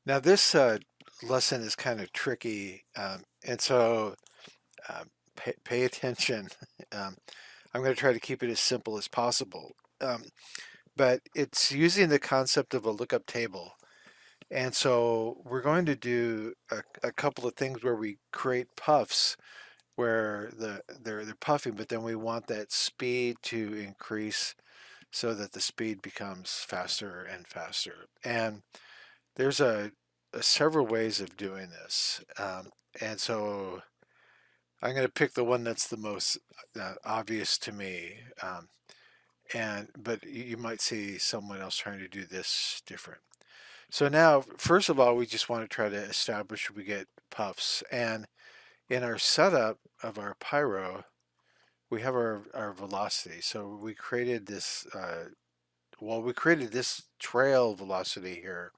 Now this lesson is kind of tricky, and so pay attention. Um, I'm going to try to keep it as simple as possible, um, but it's using the concept of a lookup table. And so we're going to do a couple of things where we create puffs where they're puffing, but then we want that speed to increase so that the speed becomes faster and faster. And there's several ways of doing this. And so I'm going to pick the one that's the most obvious to me. But you might see someone else trying to do this different. So now, first of all, we just want to try to establish we get puffs. And in our setup of our pyro, we have our velocity. So we created this, we created this trail velocity here,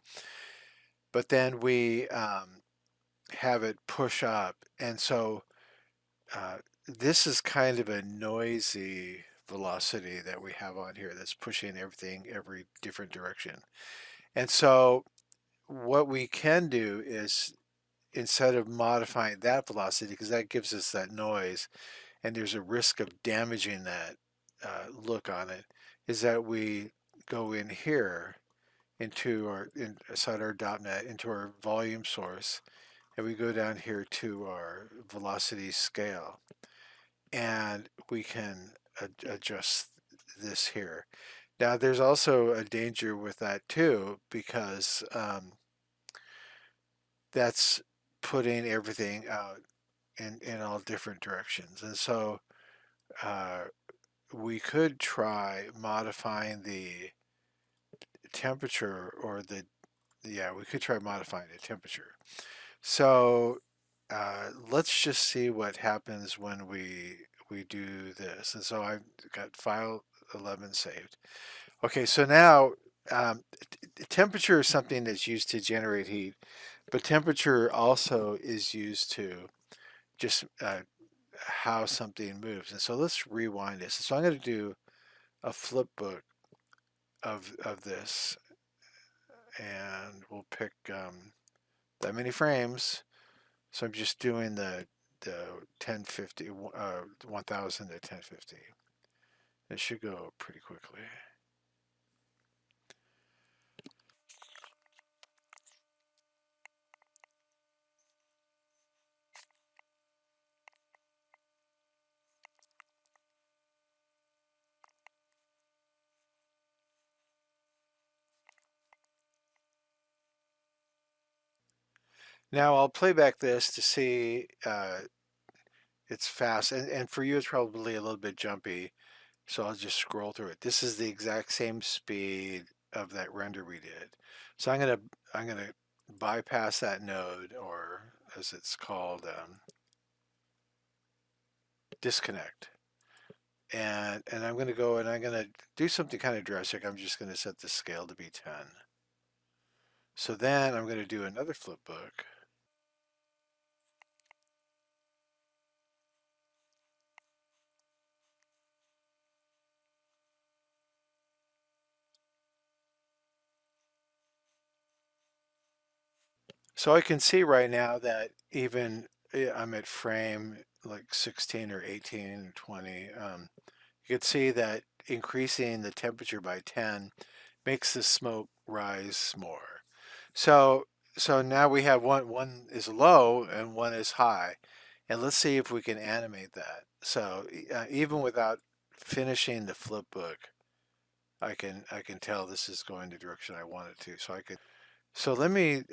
but then we have it push up. And so this is kind of a noisy velocity that we have on here that's pushing everything every different direction. And so what we can do is instead of modifying that velocity, because that gives us that noise and there's a risk of damaging that look on it, is that we go in here into inside our .NET into our volume source, and we go down here to our velocity scale, and we can adjust this here. Now, there's also a danger with that too, because that's putting everything out in all different directions. And so uh, we could try modifying the temperature we could try modifying the temperature. So let's just see what happens when we do this. And so I've got file 11 saved. Okay, so now temperature is something that's used to generate heat, but temperature also is used to just how something moves. And so let's rewind this. So I'm going to do a flip book of this, and we'll pick that many frames. So I'm just doing the 1050, 1000 to 1050. It should go pretty quickly. Now I'll play back this to see it's fast, and for you it's probably a little bit jumpy. So I'll just scroll through it. This is the exact same speed of that render we did. So I'm gonna bypass that node, or as it's called, disconnect. And I'm gonna go and I'm gonna do something kind of drastic. I'm just gonna set the scale to be 10. So then I'm gonna do another flip book. So I can see right now that even I'm at frame like 16 or 18 or 20. You can see that increasing the temperature by 10 makes the smoke rise more. So so now we have one is low and one is high. And let's see if we can animate that. So even without finishing the flip book, I can tell this is going the direction I want it to. So let me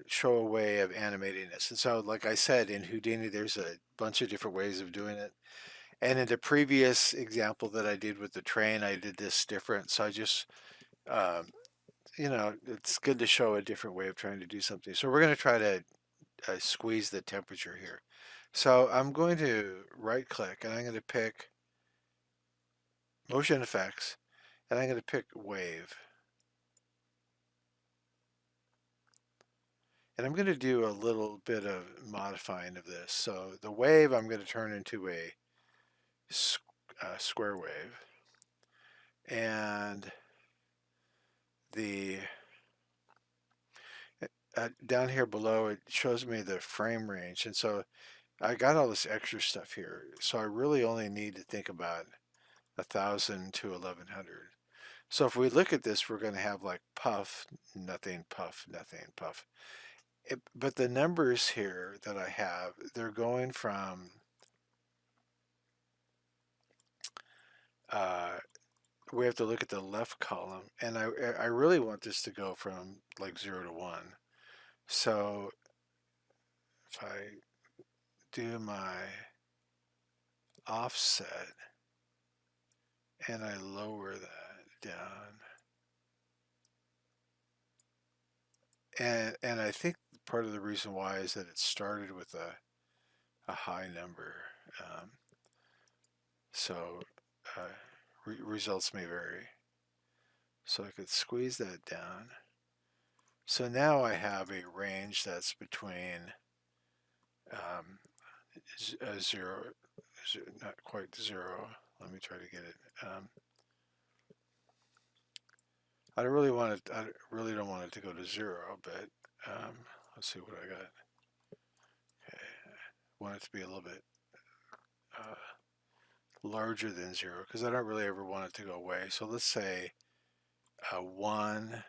show a way of animating this. And so, like I said, in Houdini, there's a bunch of different ways of doing it. And in the previous example that I did with the train, I did this different. So I just, um, it's good to show a different way of trying to do something. So we're going to try to squeeze the temperature here. So I'm going to right click and I'm going to pick motion effects, and I'm going to pick wave. And I'm going to do a little bit of modifying of this. So the wave I'm going to turn into a square wave. And the down here below, it shows me the frame range. And so I got all this extra stuff here. So I really only need to think about 1,000 to 1,100. So if we look at this, we're going to have like puff, nothing, puff, nothing, puff. But the numbers here that I have, they're going from, uh, we have to look at the left column, and I really want this to go from like 0 to 1. So if I do my offset and I lower that down, and I think part of the reason why is that it started with a high number. Um, so results may vary. So I could squeeze that down. So now I have a range that's between um, zero, not quite zero. Let me try to get it. I really want it. I really don't want it to go to zero, but let's see what I got. Okay, I want it to be a little bit uh, larger than zero because I don't really ever want it to go away. So let's say 1,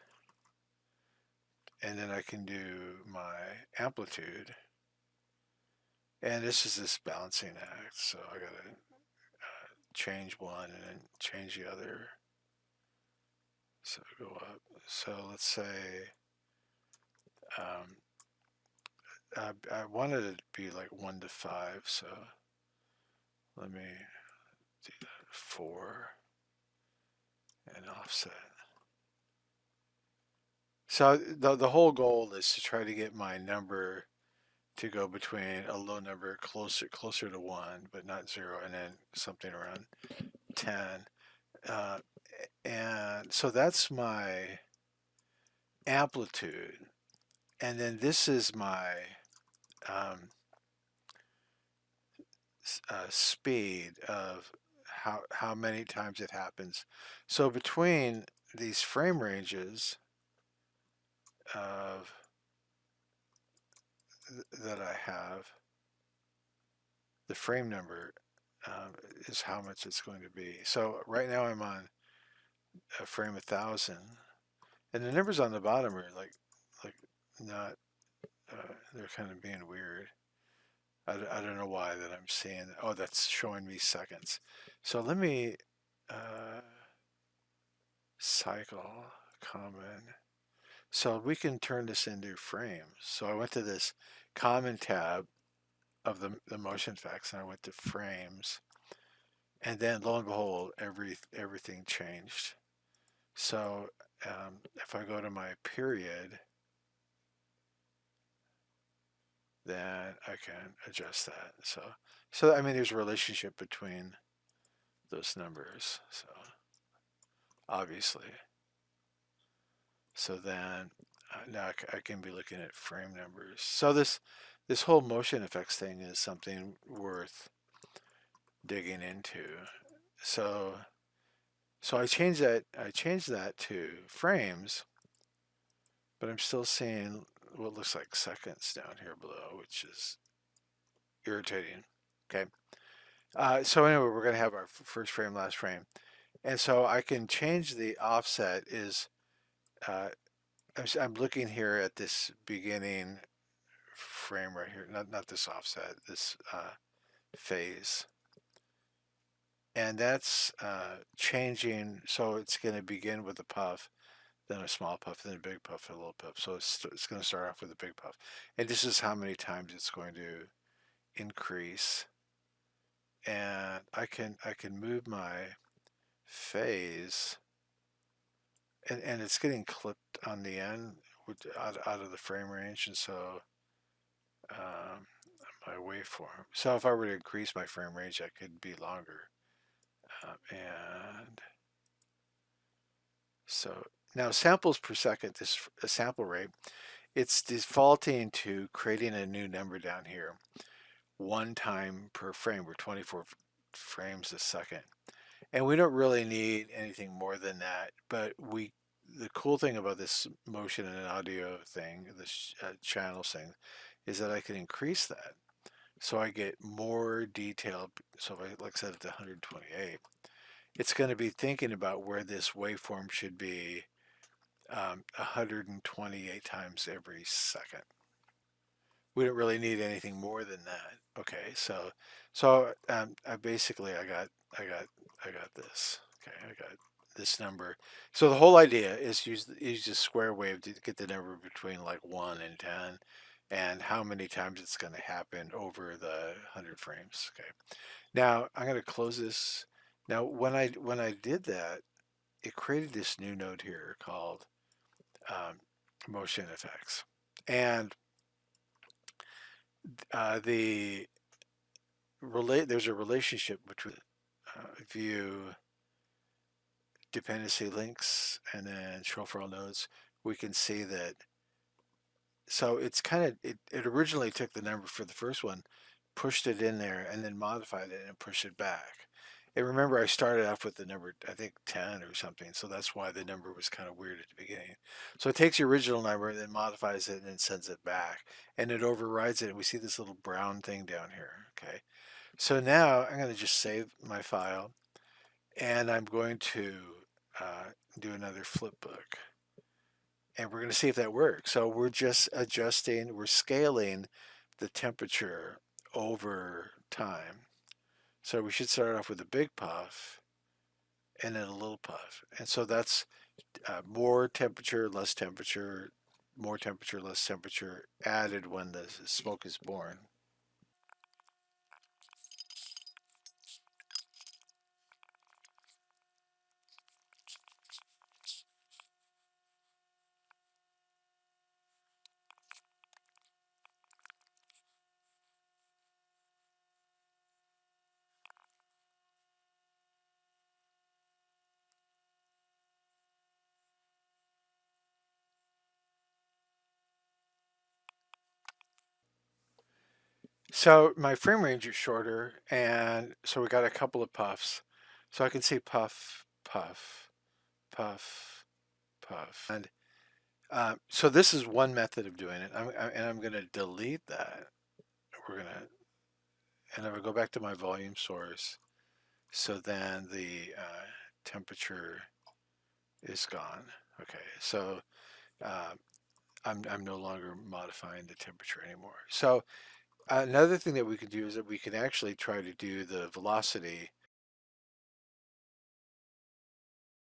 and then I can do my amplitude. And this is this balancing act, so I gotta change one and then change the other. So go up. So let's say I wanted it to be like 1 to 5, so let me do that 4 and offset. So the whole goal is to try to get my number to go between a low number closer to 1, but not 0, and then something around 10. Uh, and so that's my amplitude. And then this is my um, speed of how many times it happens. So between these frame ranges of that I have, the frame number is how much it's going to be. So right now I'm on a frame 1,000, and the numbers on the bottom are like not. They're kind of being weird. I don't know why that I'm seeing. Oh, that's showing me seconds. So let me uh, cycle common. So we can turn this into frames. So I went to this common tab of the motion effects, and I went to frames, and then lo and behold, everything changed. So if I go to my period, then I can adjust that. So I mean, there's a relationship between those numbers. So obviously, so then now I can be looking at frame numbers. So this whole motion effects thing is something worth digging into. So I changed that to frames, but I'm still seeing what looks like seconds down here below, which is irritating. Okay. So anyway, we're going to have our first frame, last frame. And so I can change the offset is, uh, I'm looking here at this beginning frame right here, not this offset, this phase. And that's changing, so it's going to begin with a puff, then a small puff, then a big puff, and a little puff. So it's going to start off with a big puff. And this is how many times it's going to increase. And I can move my phase, and it's getting clipped on the end out of the frame range, and so um, my waveform. So if I were to increase my frame range, that could be longer. And so now samples per second, this sample rate, it's defaulting to creating a new number down here, 1 time per frame. We're 24 frames a second. And we don't really need anything more than that, but the cool thing about this motion and audio thing, this channel thing, is that I can increase that. So I get more detail. So if I, like I said, at 128, it's going to be thinking about where this waveform should be 128 times every second. We don't really need anything more than that. Okay, I basically I got this. Okay, I got this number. So the whole idea is use the square wave to get the number between like 1 and 10, and how many times it's going to happen over the 100 frames. Okay. Now I'm going to close this. Now when I did that, it created this new node here called um, motion effects, and the relate there's a relationship between view dependency links and then show for all nodes. We can see that. So it's kind of it originally took the number for the first one, pushed it in there, and then modified it and pushed it back. And remember, I started off with the number, I think 10 or something, so that's why the number was kind of weird at the beginning. So it takes the original number, then modifies it, and then sends it back, and it overrides it. And we see this little brown thing down here. Okay, so now I'm going to just save my file, and I'm going to do another flipbook, and we're going to see if that works. So we're just adjusting, we're scaling the temperature over time. So we should start off with a big puff and then a little puff. And so that's more temperature, less temperature, more temperature, less temperature added when the smoke is born. So my frame range is shorter, and so we got a couple of puffs. So I can see puff, puff, puff, puff. And so this is one method of doing it. And I'm going to delete that. We're going to, and I'm going to go back to my volume source. So then the temperature is gone. Okay, so uh, I'm no longer modifying the temperature anymore. So another thing that we can do is that we can actually try to do the velocity